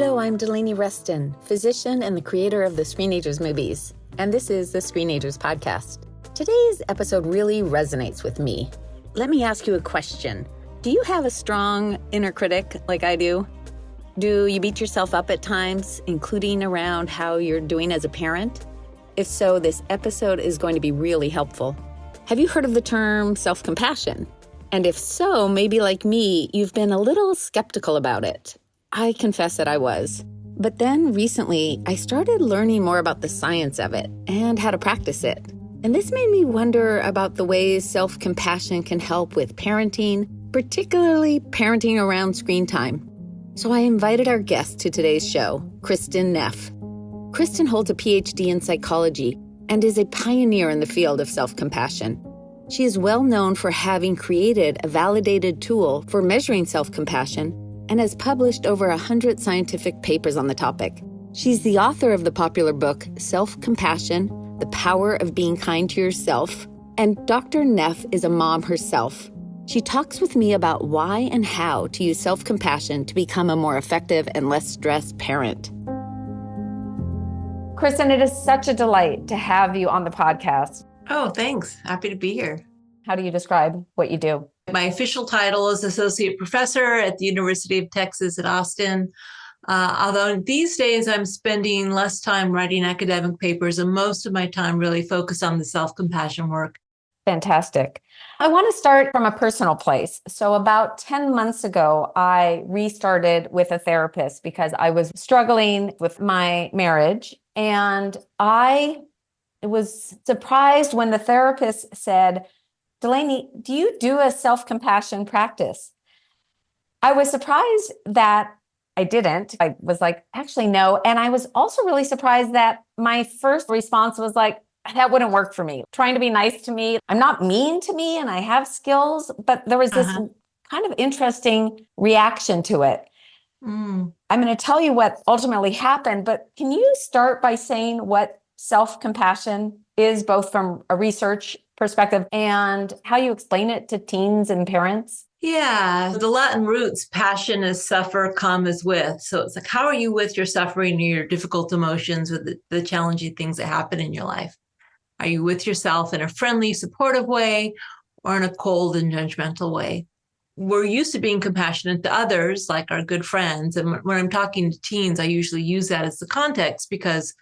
Hello, I'm Delaney Ruston, physician and the creator of the Screenagers movies, and this is the Screenagers Podcast. Today's episode really resonates with me. Let me ask you a question. Do you have a strong inner critic like I do? Do you beat yourself up at times, including around how you're doing as a parent? If so, this episode is going to be really helpful. Have you heard of the term self-compassion? And if so, maybe like me, you've been a little skeptical about it. I confess that I was. But then recently, I started learning more about the science of it and how to practice it. And this made me wonder about the ways self-compassion can help with parenting, particularly parenting around screen time. So I invited our guest to today's show, Kristin Neff. Kristin holds a Ph.D. in psychology and is a pioneer in the field of self-compassion. She is well known for having created a validated tool for measuring self-compassion and has published over 100 scientific papers on the topic. She's the author of the popular book, Self-Compassion, The Power of Being Kind to Yourself, and Dr. Neff is a mom herself. She talks with me about why and how to use self-compassion to become a more effective and less stressed parent. Kristin, it is such a delight to have you on the podcast. Oh, thanks. Happy to be here. How do you describe what you do? My official title is Associate Professor at the University of Texas at Austin. Although these days I'm spending less time writing academic papers and most of my time really focused on the self-compassion work. Fantastic. I want to start from a personal place. So about 10 months ago, I restarted with a therapist because I was struggling with my marriage. And I was surprised when the therapist said, Delaney, do you do a self-compassion practice? I was surprised that I didn't. I was like, actually, no. And I was also really surprised that my first response was like, that wouldn't work for me. Trying to be nice to me. I'm not mean to me and I have skills, but there was this kind of interesting reaction to it. I'm going to tell you what ultimately happened, but can you start by saying what self-compassion is, both from a research perspective and how you explain it to teens and parents? Yeah, the Latin roots, passion is suffer, come is with. So it's like, how are you with your suffering or your difficult emotions or the challenging things that happen in your life? Are you with yourself in a friendly, supportive way or in a cold and judgmental way? We're used to being compassionate to others, like our good friends. And when I'm talking to teens, I usually use that as the context because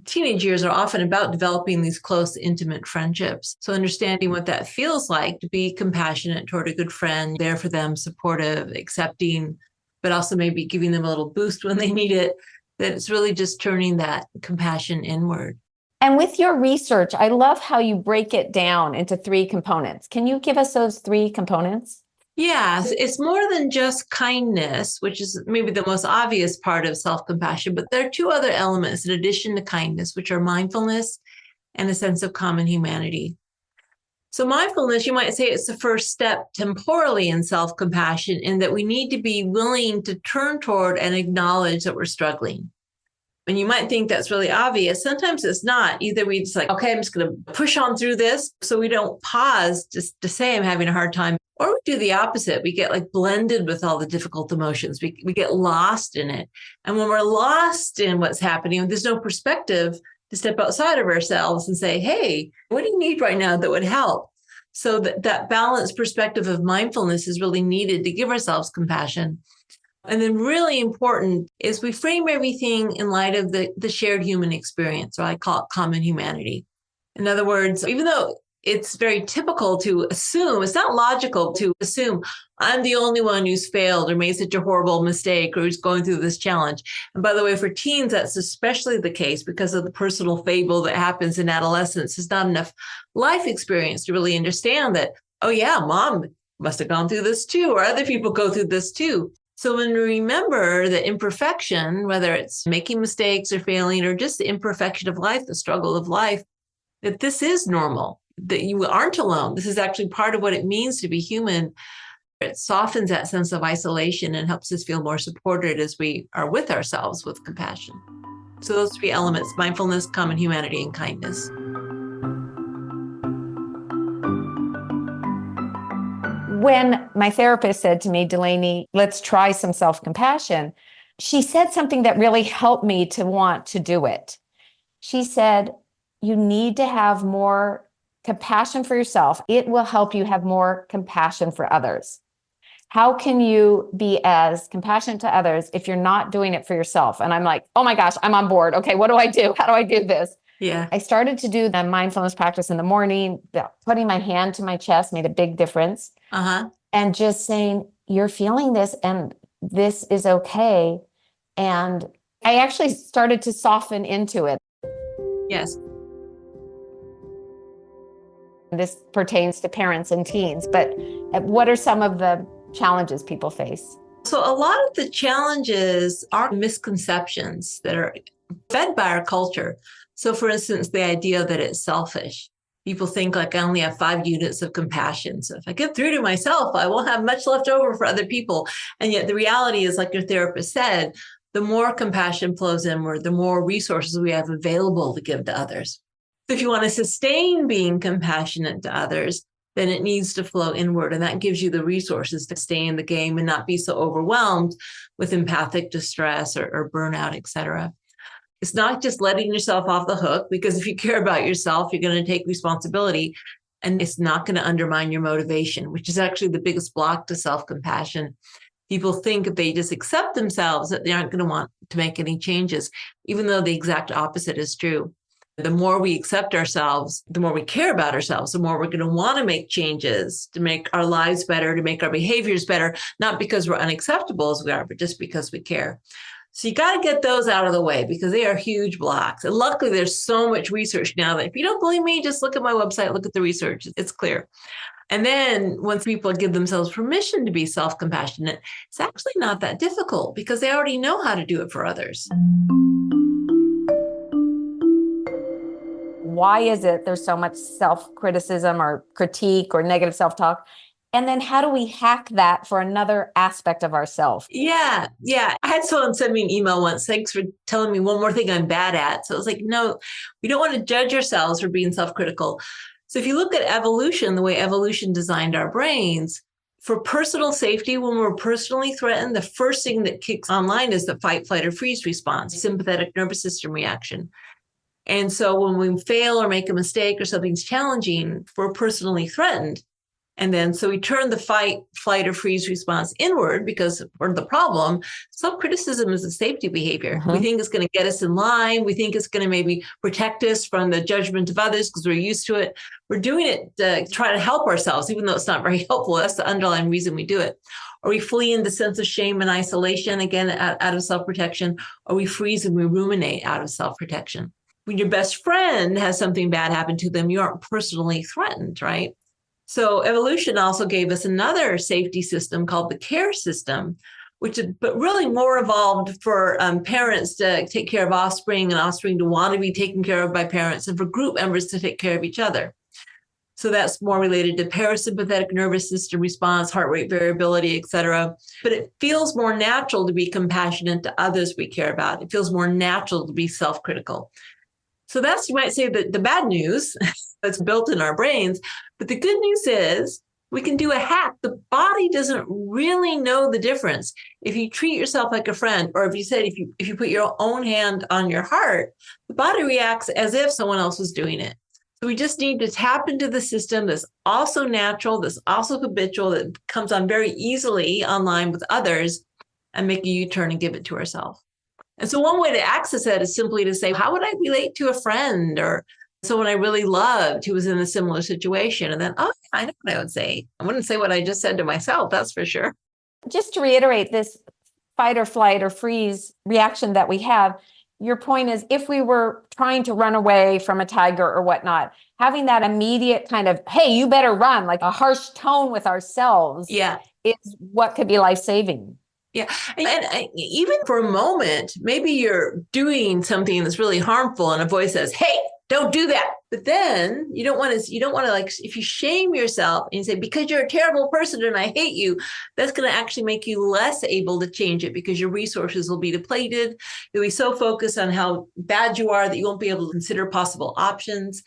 teenage years are often about developing these close, intimate friendships. So understanding what that feels like to be compassionate toward a good friend, there for them, supportive, accepting, but also maybe giving them a little boost when they need it, that it's really just turning that compassion inward. And with your research, I love how you break it down into 3 components. Can you give us those 3 components? Yeah, it's more than just kindness, which is maybe the most obvious part of self-compassion, but there are 2 other elements in addition to kindness, which are mindfulness and a sense of common humanity. So mindfulness, you might say it's the first step temporally in self-compassion, in that we need to be willing to turn toward and acknowledge that we're struggling. And you might think that's really obvious. Sometimes it's not. Either we just like, okay, I'm just going to push on through this so we don't pause just to say I'm having a hard time. Or we do the opposite. We get like blended with all the difficult emotions. We get lost in it. And when we're lost in what's happening, there's no perspective to step outside of ourselves and say, hey, what do you need right now that would help? So that balanced perspective of mindfulness is really needed to give ourselves compassion. And then really important is we frame everything in light of the shared human experience, or I call it common humanity. In other words, even though it's very typical to assume, it's not logical to assume I'm the only one who's failed or made such a horrible mistake or who's going through this challenge. And by the way, for teens, that's especially the case because of the personal fable that happens in adolescence. There's not enough life experience to really understand that, oh yeah, mom must have gone through this too, or other people go through this too. So when we remember the imperfection, whether it's making mistakes or failing, or just the imperfection of life, the struggle of life, that this is normal, that you aren't alone. This is actually part of what it means to be human. It softens that sense of isolation and helps us feel more supported as we are with ourselves with compassion. So those 3 elements, mindfulness, common humanity, and kindness. When my therapist said to me, Delaney, let's try some self-compassion, she said something that really helped me to want to do it. She said, you need to have more compassion for yourself. It will help you have more compassion for others. How can you be as compassionate to others if you're not doing it for yourself? And I'm like, oh my gosh, I'm on board. Okay, what do I do? How do I do this? Yeah. I started to do the mindfulness practice in the morning. Putting my hand to my chest made a big difference. And just saying, you're feeling this and this is okay. And I actually started to soften into it. Yes. This pertains to parents and teens, but what are some of the challenges people face? So a lot of the challenges are misconceptions that are fed by our culture. So for instance, the idea that it's selfish. People think like I only have 5 units of compassion. So if I get through to myself, I won't have much left over for other people. And yet the reality is, like your therapist said, the more compassion flows inward, the more resources we have available to give to others. So if you want to sustain being compassionate to others, then it needs to flow inward. And that gives you the resources to stay in the game and not be so overwhelmed with empathic distress or burnout, et cetera. It's not just letting yourself off the hook, because if you care about yourself, you're going to take responsibility, and it's not going to undermine your motivation, which is actually the biggest block to self-compassion. People think if they just accept themselves that they aren't going to want to make any changes, even though the exact opposite is true. The more we accept ourselves, the more we care about ourselves, the more we're going to want to make changes to make our lives better, to make our behaviors better, not because we're unacceptable as we are, but just because we care. So you got to get those out of the way because they are huge blocks. And luckily, there's so much research now that if you don't believe me, just look at my website, look at the research. It's clear. And then once people give themselves permission to be self-compassionate, it's actually not that difficult because they already know how to do it for others. Why is it there's so much self-criticism or critique or negative self-talk? And then how do we hack that for another aspect of ourselves? Yeah. I had someone send me an email once. Thanks for telling me one more thing I'm bad at. So I was like, no, we don't want to judge ourselves for being self-critical. So if you look at evolution, the way evolution designed our brains, for personal safety, when we're personally threatened, the first thing that kicks online is the fight, flight, or freeze response, sympathetic nervous system reaction. And so when we fail or make a mistake or something's challenging, we're personally threatened. And then so we turn the fight, flight, or freeze response inward because we're the problem. Self-criticism is a safety behavior. We think it's going to get us in line. We think it's going to maybe protect us from the judgment of others because we're used to it. We're doing it to try to help ourselves, even though it's not very helpful. That's the underlying reason we do it. Or we flee in the sense of shame and isolation, again, out of self-protection, or we freeze and we ruminate out of self-protection. When your best friend has something bad happen to them, you aren't personally threatened, right? So evolution also gave us another safety system called the care system, which is but really more evolved for parents to take care of offspring and offspring to want to be taken care of by parents and for group members to take care of each other. So that's more related to parasympathetic nervous system response, heart rate variability, et cetera. But it feels more natural to be compassionate to others we care about. It feels more natural to be self-critical. So that's, you might say, the bad news that's built in our brains. But the good news is we can do a hack. The body doesn't really know the difference. If you treat yourself like a friend, or if you said, if you put your own hand on your heart, the body reacts as if someone else was doing it. So we just need to tap into the system that's also natural, that's also habitual, that comes on very easily online with others, and make a U-turn and give it to ourselves. And so one way to access that is simply to say, how would I relate to a friend or someone I really loved who was in a similar situation? And then, I know what I would say. I wouldn't say what I just said to myself, that's for sure. Just to reiterate this fight or flight or freeze reaction that we have, your point is if we were trying to run away from a tiger or whatnot, having that immediate kind of, hey, you better run, like a harsh tone with ourselves is what could be life-saving. Yeah. And even for a moment, maybe you're doing something that's really harmful and a voice says, hey, don't do that. But then you don't want to like, if you shame yourself and you say, because you're a terrible person and I hate you, that's going to actually make you less able to change it because your resources will be depleted. You'll be so focused on how bad you are that you won't be able to consider possible options.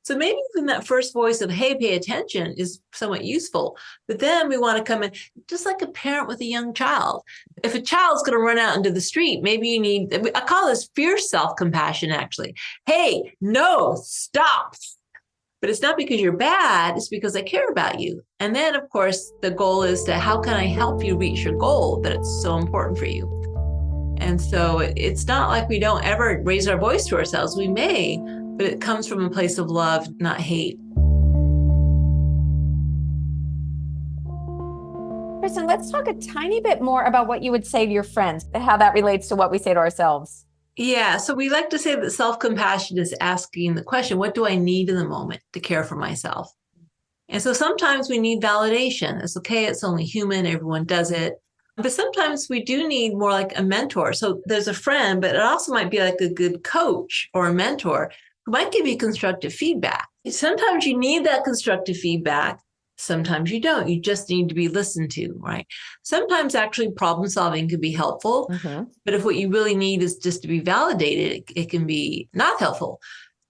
So maybe even that first voice of, hey, pay attention is somewhat useful. But then we want to come in just like a parent with a young child. If a child's going to run out into the street, maybe you need, I call this fierce self-compassion, actually. Hey, no, stop. But it's not because you're bad, it's because I care about you. And then, of course, the goal is to how can I help you reach your goal that it's so important for you? And so it's not like we don't ever raise our voice to ourselves. We may, but it comes from a place of love, not hate. Kristin, let's talk a tiny bit more about what you would say to your friends, how that relates to what we say to ourselves. Yeah, so we like to say that self-compassion is asking the question, what do I need in the moment to care for myself? And so sometimes we need validation. It's okay, it's only human, everyone does it. But sometimes we do need more like a mentor. So there's a friend, but it also might be like a good coach or a mentor who might give you constructive feedback. Sometimes you need that constructive feedback. Sometimes you don't. You just need to be listened to, right? Sometimes actually problem solving can be helpful. Mm-hmm. But if what you really need is just to be validated, it can be not helpful.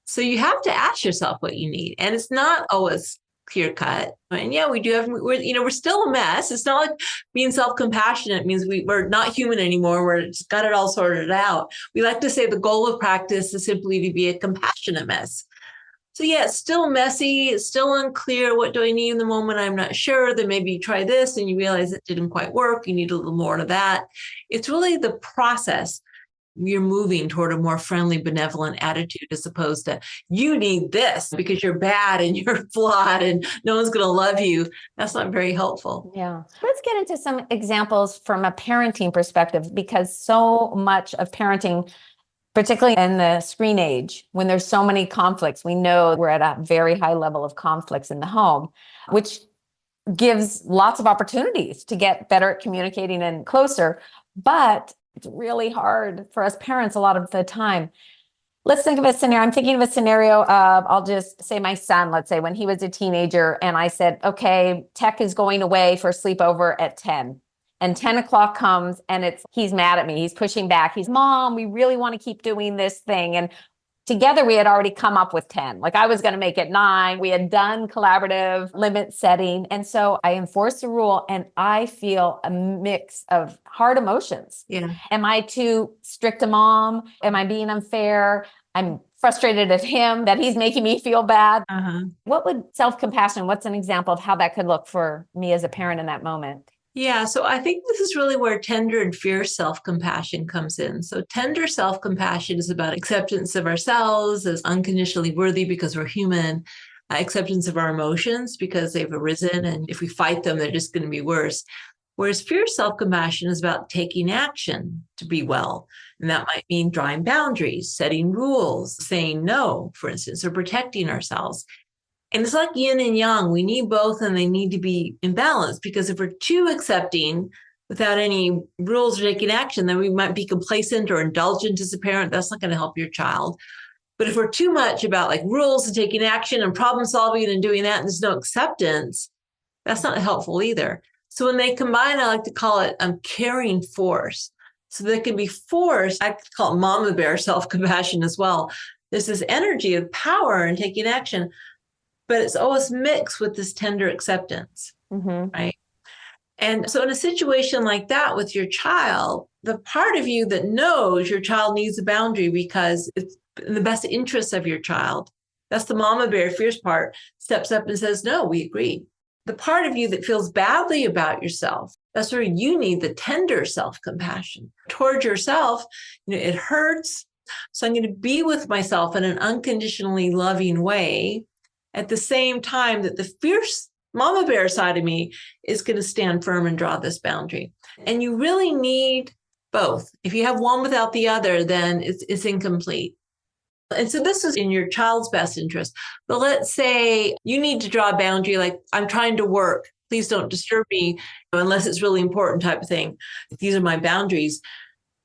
So you have to ask yourself what you need. And it's not always clear cut. And yeah, we're still a mess. It's not like being self-compassionate means we're not human anymore. We're just got it all sorted out. We like to say the goal of practice is simply to be a compassionate mess. So yeah, it's still messy. It's still unclear. What do I need in the moment? I'm not sure. Then maybe you try this and you realize it didn't quite work. You need a little more of that. It's really the process. You're moving toward a more friendly, benevolent attitude as opposed to you need this because you're bad and you're flawed and no one's going to love you. That's not very helpful. Yeah. Let's get into some examples from a parenting perspective, because so much of parenting, particularly in the screen age, when there's so many conflicts, we know we're at a very high level of conflicts in the home, which gives lots of opportunities to get better at communicating and closer. But it's really hard for us parents a lot of the time. Let's think of a scenario. I'm thinking of a scenario of, I'll just say my son, let's say when he was a teenager and I said, okay, tech is going away for a sleepover at 10. And 10 o'clock comes and he's mad at me. He's pushing back. He's, Mom, we really want to keep doing this thing. And together we had already come up with 10. Like I was going to make it 9. We had done collaborative limit setting. And so I enforced the rule and I feel a mix of hard emotions. Yeah. Am I too strict a mom? Am I being unfair? I'm frustrated at him that he's making me feel bad. Uh-huh. What would self-compassion, what's an example of how that could look for me as a parent in that moment? Yeah, so I think this is really where tender and fierce self-compassion comes in. So tender self-compassion is about acceptance of ourselves as unconditionally worthy because we're human, acceptance of our emotions because they've arisen, and if we fight them, they're just going to be worse. Whereas fierce self-compassion is about taking action to be well. And that might mean drawing boundaries, setting rules, saying no, for instance, or protecting ourselves. And it's like yin and yang. We need both and they need to be in balance, because if we're too accepting without any rules or taking action, then we might be complacent or indulgent as a parent. That's not going to help your child. But if we're too much about like rules and taking action and problem solving and doing that, and there's no acceptance, that's not helpful either. So when they combine, I like to call it caring force. So there can be force. I call it mama bear self-compassion as well. There's this energy of power and taking action, but it's always mixed with this tender acceptance, right? And so in a situation like that with your child, the part of you that knows your child needs a boundary because it's in the best interest of your child, that's the mama bear fierce part, steps up and says, no, we agree. The part of you that feels badly about yourself, that's where you need the tender self-compassion towards yourself. It hurts. So I'm going to be with myself in an unconditionally loving way, at the same time that the fierce mama bear side of me is going to stand firm and draw this boundary. And you really need both. If you have one without the other, then it's incomplete. And so this is in your child's best interest. But let's say you need to draw a boundary, like I'm trying to work. Please don't disturb me unless it's really important type of thing. These are my boundaries.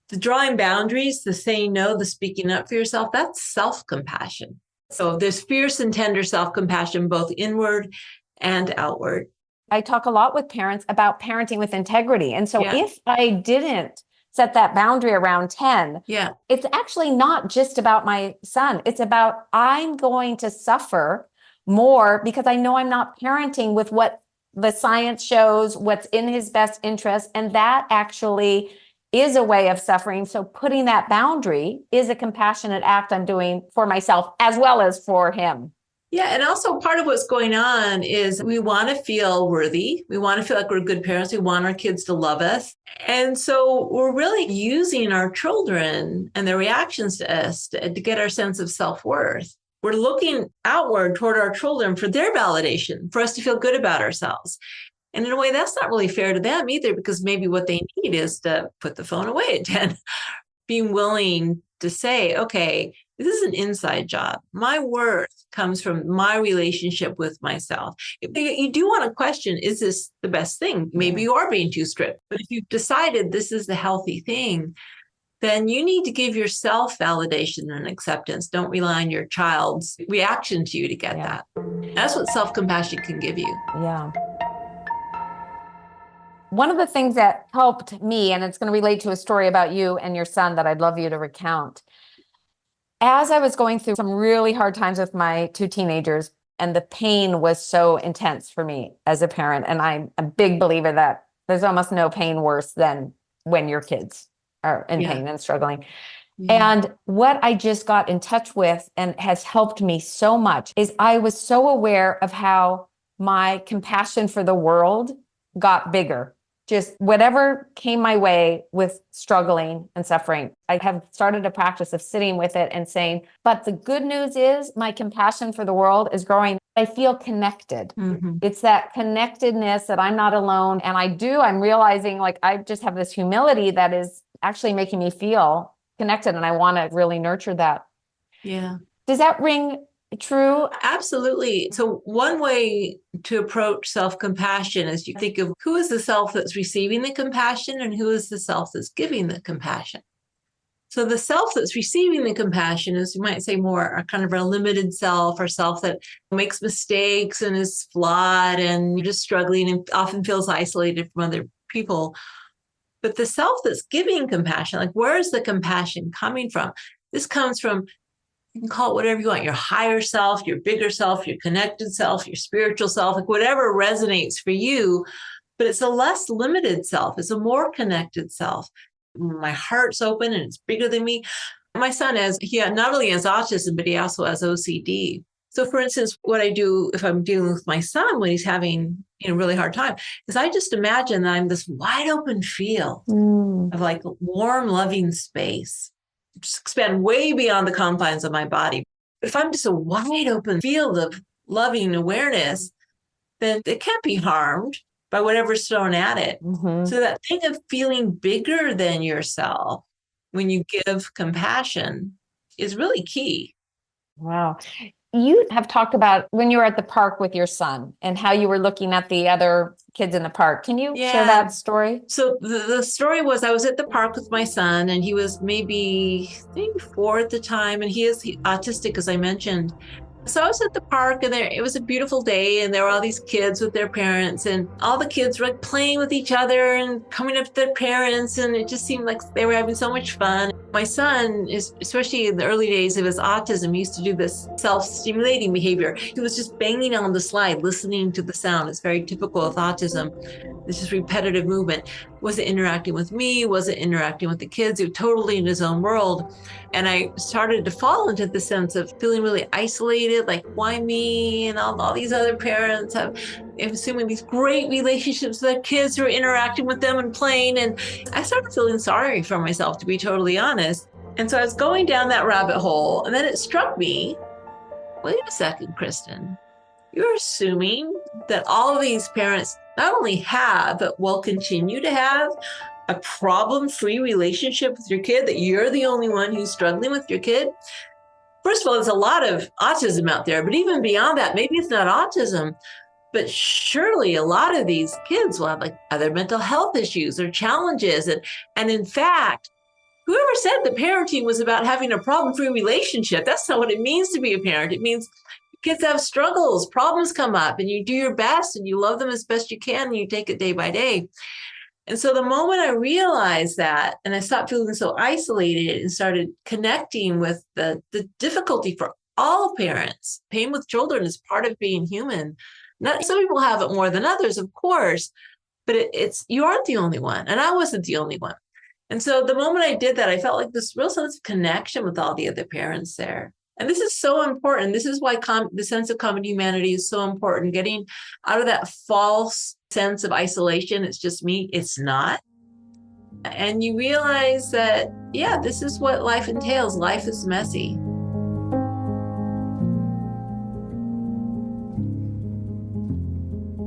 The drawing boundaries, the saying no, the speaking up for yourself, that's self-compassion. So there's fierce and tender self-compassion, both inward and outward. I talk a lot with parents about parenting with integrity. And so if I didn't set that boundary around 10. Yeah. It's actually not just about my son. It's about I'm going to suffer more because I know I'm not parenting with what the science shows, what's in his best interest. And that actually is a way of suffering. So putting that boundary is a compassionate act I'm doing for myself as well as for him. Yeah. And also part of what's going on is we want to feel worthy. We want to feel like we're good parents. We want our kids to love us. And so we're really using our children and their reactions to us to get our sense of self-worth. We're looking outward toward our children for their validation, for us to feel good about ourselves. And in a way, that's not really fair to them either, because maybe what they need is to put the phone away at 10, being willing to say, okay, this is an inside job. My worth comes from my relationship with myself. If you do want to question, is this the best thing? Maybe you are being too strict. But if you've decided this is the healthy thing, then you need to give yourself validation and acceptance. Don't rely on your child's reaction to you to get that. That's what self-compassion can give you. Yeah. One of the things that helped me, and it's going to relate to a story about you and your son that I'd love you to recount. As I was going through some really hard times with my two teenagers, and the pain was so intense for me as a parent, and I'm a big believer that there's almost no pain worse than when your kids are in pain and struggling. And what I just got in touch with and has helped me so much is I was so aware of how my compassion for the world got bigger. Just whatever came my way with struggling and suffering, I have started a practice of sitting with it and saying, but the good news is my compassion for the world is growing. I feel connected. It's that connectedness that I'm not alone. And I'm realizing like I just have this humility that is actually making me feel connected. And I want to really nurture that. Yeah. Does that ring true? Absolutely. So one way to approach self-compassion is you think of who is the self that's receiving the compassion and who is the self that's giving the compassion. So the self that's receiving the compassion is, you might say, more a kind of a limited self, or self that makes mistakes and is flawed and just struggling and often feels isolated from other people. But the self that's giving compassion, like where is the compassion coming from? This comes from, you can call it whatever you want, your higher self, your bigger self, your connected self, your spiritual self, like whatever resonates for you. But it's a less limited self. It's a more connected self. My heart's open and it's bigger than me. My son not only has autism, but he also has OCD. So for instance, what I do if I'm dealing with my son when he's having a really hard time is I just imagine that I'm this wide open field of like warm, loving space. Just expand way beyond the confines of my body. If I'm just a wide open field of loving awareness, then it can't be harmed by whatever's thrown at it. So that thing of feeling bigger than yourself when you give compassion is really key. Wow. You have talked about when you were at the park with your son and how you were looking at the other kids in the park. Can you share that story? So the story was I was at the park with my son and he was maybe 4 at the time, and he is autistic, as I mentioned. So I was at the park and it was a beautiful day and there were all these kids with their parents, and all the kids were like playing with each other and coming up to their parents, and it just seemed like they were having so much fun. My son is, especially in the early days of his autism, he used to do this self-stimulating behavior. He was just banging on the slide, listening to the sound. It's very typical of autism. It's just repetitive movement. Wasn't interacting with me, wasn't interacting with the kids. He was totally in his own world. And I started to fall into the sense of feeling really isolated, like, why me? And all these other parents have, I'm assuming, these great relationships with their kids who are interacting with them and playing. And I started feeling sorry for myself, to be totally honest. And so I was going down that rabbit hole. And then it struck me, wait a second, Kristin, you're assuming that all of these parents not only have, but will continue to have a problem-free relationship with your kid, that you're the only one who's struggling with your kid. First of all, there's a lot of autism out there, but even beyond that, maybe it's not autism, but surely a lot of these kids will have like other mental health issues or challenges. And in fact, whoever said that parenting was about having a problem-free relationship, that's not what it means to be a parent. It means kids have struggles, problems come up, and you do your best and you love them as best you can and you take it day by day. And so the moment I realized that, and I stopped feeling so isolated and started connecting with the difficulty for all parents, pain with children is part of being human. Not some people have it more than others, of course, but it's you aren't the only one, and I wasn't the only one. And so the moment I did that, I felt like this real sense of connection with all the other parents there. And this is so important. This is why the sense of common humanity is so important. Getting out of that false sense of isolation. It's just me. It's not. And you realize that, yeah, this is what life entails. Life is messy.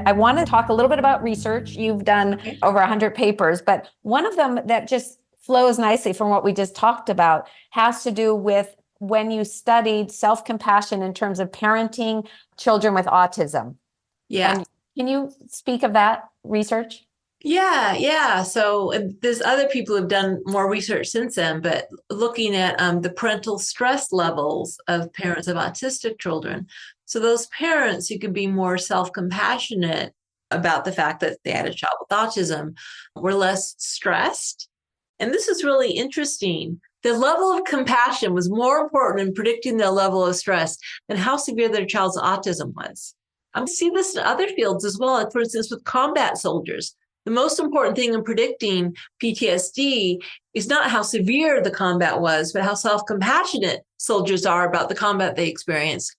I want to talk a little bit about research. You've done over 100 papers, but one of them that just flows nicely from what we just talked about has to do with when you studied self-compassion in terms of parenting children with autism. Yeah. And can you speak of that research? Yeah. So there's other people who've done more research since then, but looking at the parental stress levels of parents of autistic children. So those parents who could be more self-compassionate about the fact that they had a child with autism were less stressed. And this is really interesting. The level of compassion was more important in predicting their level of stress than how severe their child's autism was. I see this in other fields as well. For instance, with combat soldiers, the most important thing in predicting PTSD is not how severe the combat was, but how self-compassionate soldiers are about the combat they experienced.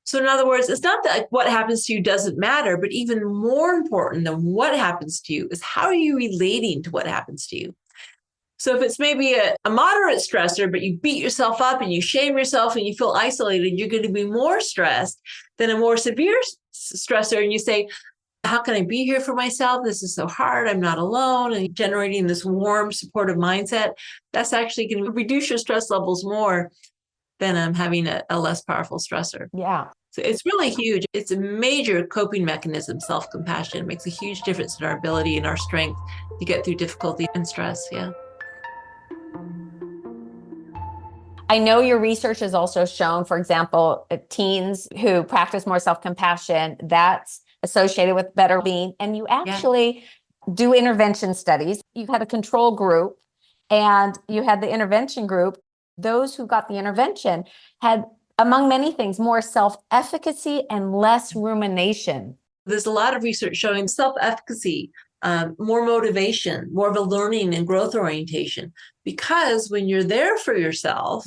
So in other words, it's not that what happens to you doesn't matter, but even more important than what happens to you is how are you relating to what happens to you? So if it's maybe a moderate stressor, but you beat yourself up and you shame yourself and you feel isolated, you're going to be more stressed than a more severe stressor. And you say, how can I be here for myself? This is so hard. I'm not alone. And generating this warm, supportive mindset, that's actually going to reduce your stress levels more than having a less powerful stressor. Yeah. So it's really huge. It's a major coping mechanism, self-compassion. It makes a huge difference in our ability and our strength to get through difficulty and stress. Yeah. I know your research has also shown, for example, teens who practice more self-compassion, that's associated with better being. And you actually do intervention studies. You had a control group and you had the intervention group. Those who got the intervention had, among many things, more self-efficacy and less rumination. There's a lot of research showing self-efficacy, more motivation, more of a learning and growth orientation. Because when you're there for yourself,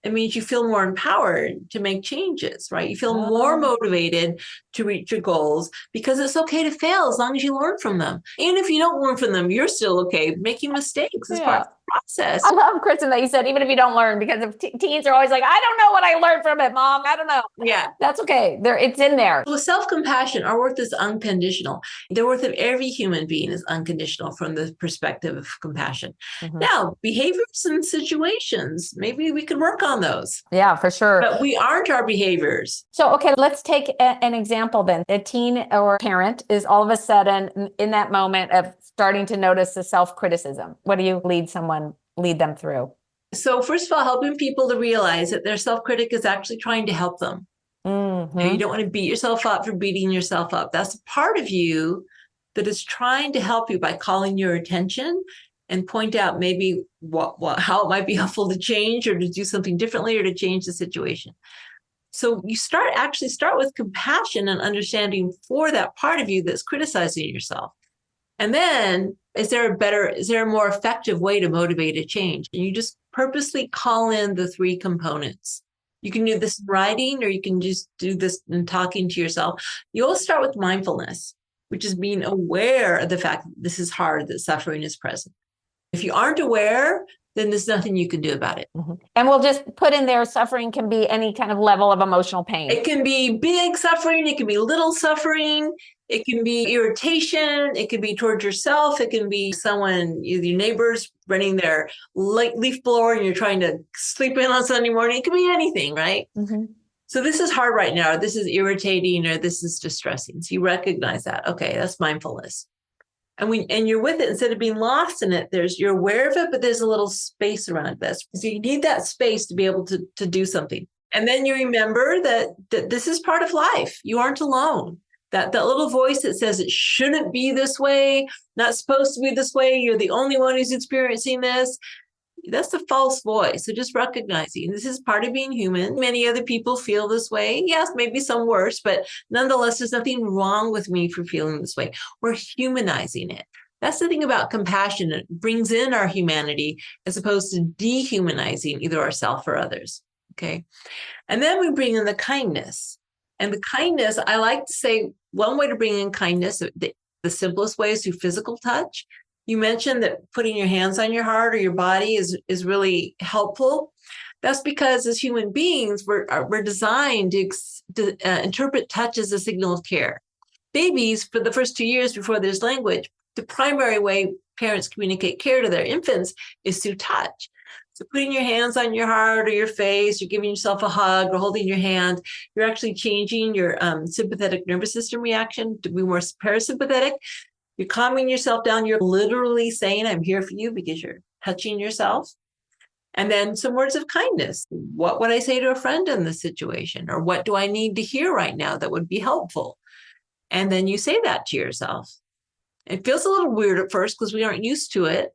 it means you feel more empowered to make changes, right? You feel more motivated to reach your goals because it's okay to fail as long as you learn from them. Even if you don't learn from them, you're still okay. Making mistakes is part of the process. I love, Kristin, that you said, even if you don't learn, because if teens are always like, I don't know what I learned from it, Mom. I don't know. Yeah. That's okay. It's in there. With self-compassion, our worth is unconditional. The worth of every human being is unconditional from the perspective of compassion. Now, behaviors and situations, maybe we could work on those. Yeah, for sure. But we aren't our behaviors. So, okay, let's take an example then. A teen or parent is all of a sudden in that moment of starting to notice the self-criticism. What do you lead them through? So first of all, helping people to realize that their self-critic is actually trying to help them. You don't want to beat yourself up for beating yourself up. That's a part of you that is trying to help you by calling your attention and point out maybe how it might be helpful to change or to do something differently or to change the situation. So you start with compassion and understanding for that part of you that's criticizing yourself. And then is there a more effective way to motivate a change? And you just purposely call in the three components. You can do this in writing, or you can just do this in talking to yourself. You always start with mindfulness, which is being aware of the fact that this is hard, that suffering is present. If you aren't aware, then there's nothing you can do about it. And we'll just put in there, suffering can be any kind of level of emotional pain. It can be big suffering. It can be little suffering. It can be irritation. It can be towards yourself. It can be someone, your neighbors running their leaf blower and you're trying to sleep in on Sunday morning. It can be anything, right? So this is hard right now. Or this is irritating, or this is distressing. So you recognize that. Okay, that's mindfulness. And you're with it instead of being lost in it. You're aware of it, but there's a little space around this. So you need that space to be able to do something. And then you remember that this is part of life. You aren't alone. That little voice that says it shouldn't be this way, not supposed to be this way, you're the only one who's experiencing this. That's a false voice. So just recognizing this is part of being human. Many other people feel this way. Yes, maybe some worse, but nonetheless, there's nothing wrong with me for feeling this way. We're humanizing it. That's the thing about compassion. It brings in our humanity as opposed to dehumanizing either ourselves or others. Okay. And then we bring in the kindness. And the kindness, I like to say one way to bring in kindness, the simplest way is through physical touch. You mentioned that putting your hands on your heart or your body is really helpful. That's because as human beings, we're designed to interpret touch as a signal of care. Babies, for the first 2 years before there's language, the primary way parents communicate care to their infants is through touch. So putting your hands on your heart or your face, or giving yourself a hug or holding your hand, you're actually changing your sympathetic nervous system reaction to be more parasympathetic. You're calming yourself down. You're literally saying, I'm here for you, because you're touching yourself. And then some words of kindness. What would I say to a friend in this situation? Or what do I need to hear right now that would be helpful? And then you say that to yourself. It feels a little weird at first because we aren't used to it,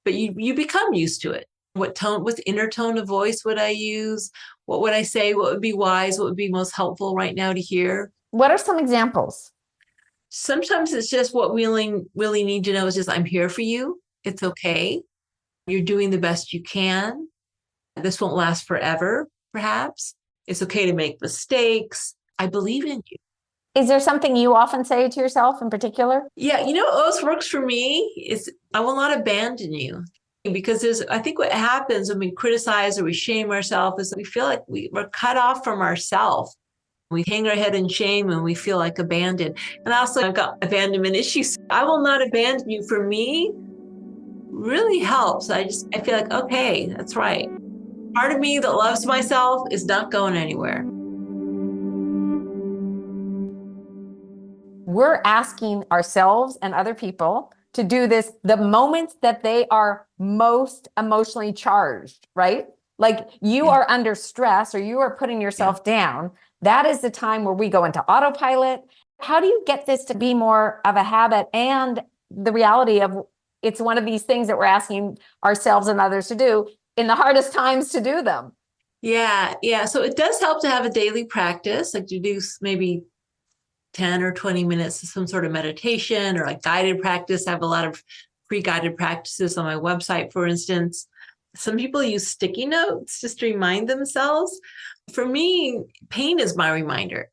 but you become used to it. What inner tone of voice would I use? What would I say? What would be wise? What would be most helpful right now to hear? What are some examples? Sometimes it's just what we really need to know is just, I'm here for you. It's okay. You're doing the best you can. This won't last forever, perhaps. It's okay to make mistakes. I believe in you. Is there something you often say to yourself in particular? Yeah, what always works for me is, I will not abandon you. Because I think what happens when we criticize or we shame ourselves is we feel like we're cut off from ourselves. We hang our head in shame and we feel like abandoned. And also, I've got abandonment issues. I will not abandon you, for me, really helps. I feel like, okay, that's right. Part of me that loves myself is not going anywhere. We're asking ourselves and other people to do this the moments that they are most emotionally charged, right? Like you are under stress or you are putting yourself down. That is the time where we go into autopilot. How do you get this to be more of a habit and the reality of it's one of these things that we're asking ourselves and others to do in the hardest times to do them? Yeah. So it does help to have a daily practice, like to do maybe 10 or 20 minutes of some sort of meditation or like guided practice. I have a lot of free guided practices on my website, for instance. Some people use sticky notes just to remind themselves. For me, pain is my reminder.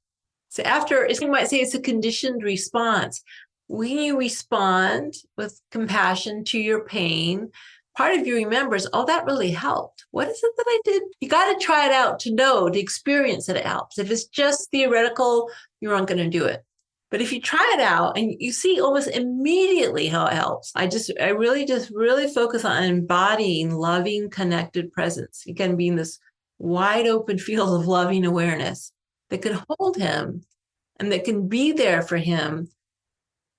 So you might say it's a conditioned response. When you respond with compassion to your pain, part of you remembers, oh, that really helped. What is it that I did? You got to try it out to experience that it helps. If it's just theoretical, you aren't going to do it. But if you try it out and you see almost immediately how it helps, I really focus on embodying loving, connected presence. Again, being this wide open field of loving awareness that can hold him and that can be there for him,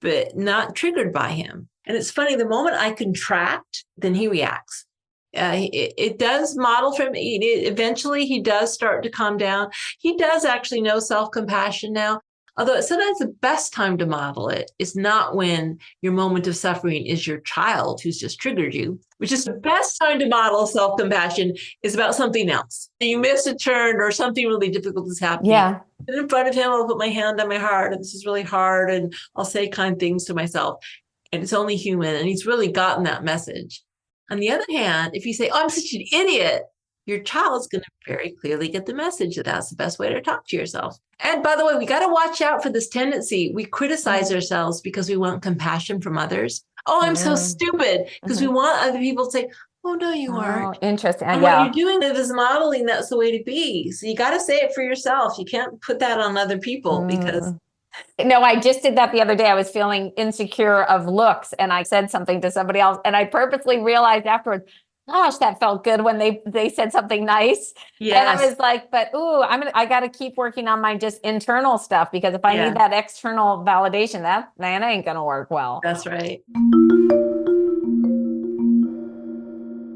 but not triggered by him. And it's funny, the moment I contract, then he reacts. It does model from eventually he does start to calm down. He does actually know self-compassion now. Although sometimes the best time to model it is not when your moment of suffering is your child who's just triggered you, which is the best time to model self-compassion is about something else. You miss a turn or something really difficult is happening. Yeah. And in front of him, I'll put my hand on my heart and this is really hard. And I'll say kind things to myself. And it's only human. And he's really gotten that message. On the other hand, if you say, oh, I'm such an idiot, your child's going to very clearly get the message that that's the best way to talk to yourself. And by the way, we got to watch out for this tendency. We criticize ourselves because we want compassion from others. Oh, I'm so stupid, because we want other people to say, oh, no, you aren't. Interesting. And what you're doing is modeling that's the way to be. So you got to say it for yourself. You can't put that on other people because... No, I just did that the other day. I was feeling insecure of looks and I said something to somebody else and I purposely realized afterwards, gosh, that felt good when they said something nice. Yes. And I was like, but I got to keep working on my just internal stuff, because if I need that external validation, that ain't going to work well. That's right.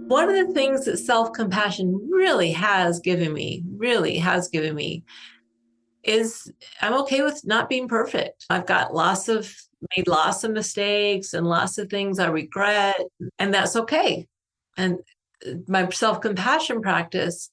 One of the things that self-compassion really has given me is I'm okay with not being perfect. I've got made lots of mistakes and lots of things I regret, and that's okay. And my self-compassion practice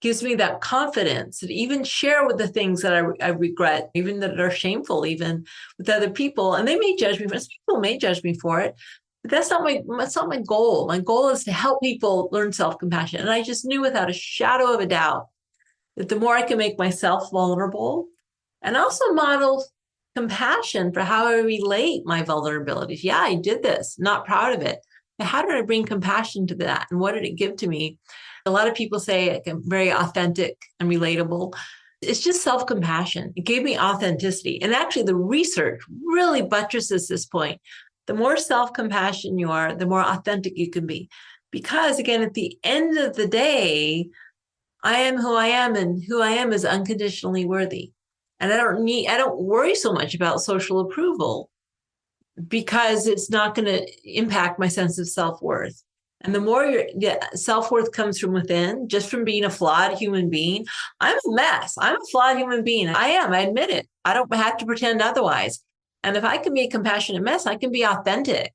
gives me that confidence to even share with the things that I regret, even that are shameful, even with other people. And they may judge me for it. Some people may judge me for it, but that's not my goal. My goal is to help people learn self-compassion. And I just knew without a shadow of a doubt that the more I can make myself vulnerable and also model compassion for how I relate my vulnerabilities. Yeah, I did this, not proud of it. But how did I bring compassion to that? And what did it give to me? A lot of people say I'm very authentic and relatable. It's just self-compassion. It gave me authenticity. And actually, the research really buttresses this point. The more self-compassion you are, the more authentic you can be. Because again, at the end of the day, I am who I am, and who I am is unconditionally worthy. And I don't worry so much about social approval because it's not going to impact my sense of self-worth. And the more self-worth comes from within, just from being a flawed human being. I'm a mess. I'm a flawed human being. I am. I admit it. I don't have to pretend otherwise. And if I can be a compassionate mess, I can be authentic.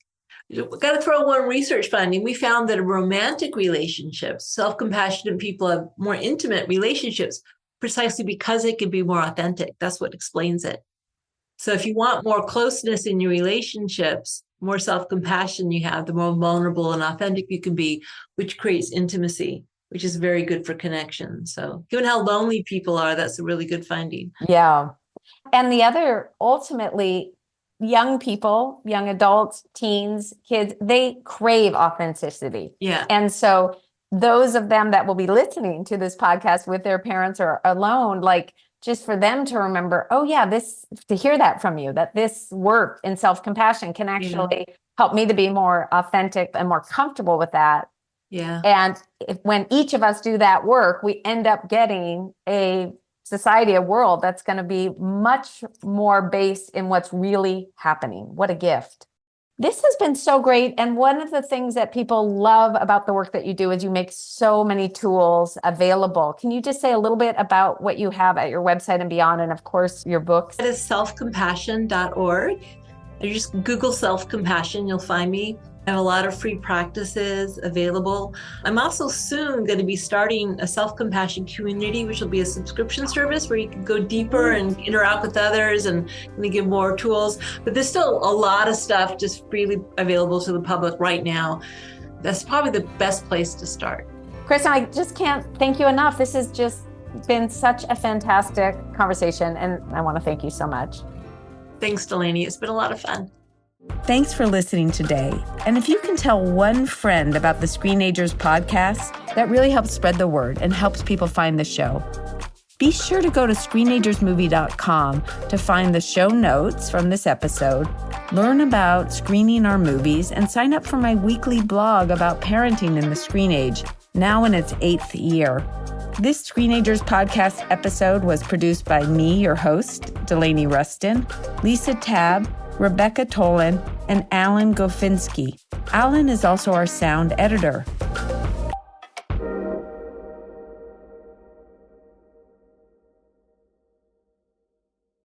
We've got to throw one research finding. We found that in romantic relationships, self-compassionate people have more intimate relationships precisely because they can be more authentic. That's what explains it. So if you want more closeness in your relationships, more self-compassion you have, the more vulnerable and authentic you can be, which creates intimacy, which is very good for connection. So given how lonely people are, that's a really good finding. Yeah. And the other, ultimately, young people, young adults, teens, kids, they crave authenticity. Yeah. And so those of them that will be listening to this podcast with their parents or alone, like just for them to remember, oh yeah, to hear that from you, that this work in self-compassion can actually help me to be more authentic and more comfortable with that. Yeah. And when each of us do that work, we end up getting a society, a world that's going to be much more based in what's really happening. What a gift. This has been so great. And one of the things that people love about the work that you do is you make so many tools available. Can you just say a little bit about what you have at your website and beyond? And of course, your books. It is selfcompassion.org. You just Google self-compassion, you'll find me. I have a lot of free practices available. I'm also soon going to be starting a self-compassion community, which will be a subscription service where you can go deeper and interact with others and give more tools. But there's still a lot of stuff just freely available to the public right now. That's probably the best place to start. Kristin, I just can't thank you enough. This has just been such a fantastic conversation, and I want to thank you so much. Thanks, Delaney. It's been a lot of fun. Thanks for listening today. And if you can tell one friend about the Screenagers podcast, that really helps spread the word and helps people find the show. Be sure to go to screenagersmovie.com to find the show notes from this episode, learn about screening our movies, and sign up for my weekly blog about parenting in the screen age, now in its 8th year. This Screenagers podcast episode was produced by me, your host, Delaney Ruston, Lisa Tabb, Rebecca Tolan, and Alan Gofinski. Alan is also our sound editor.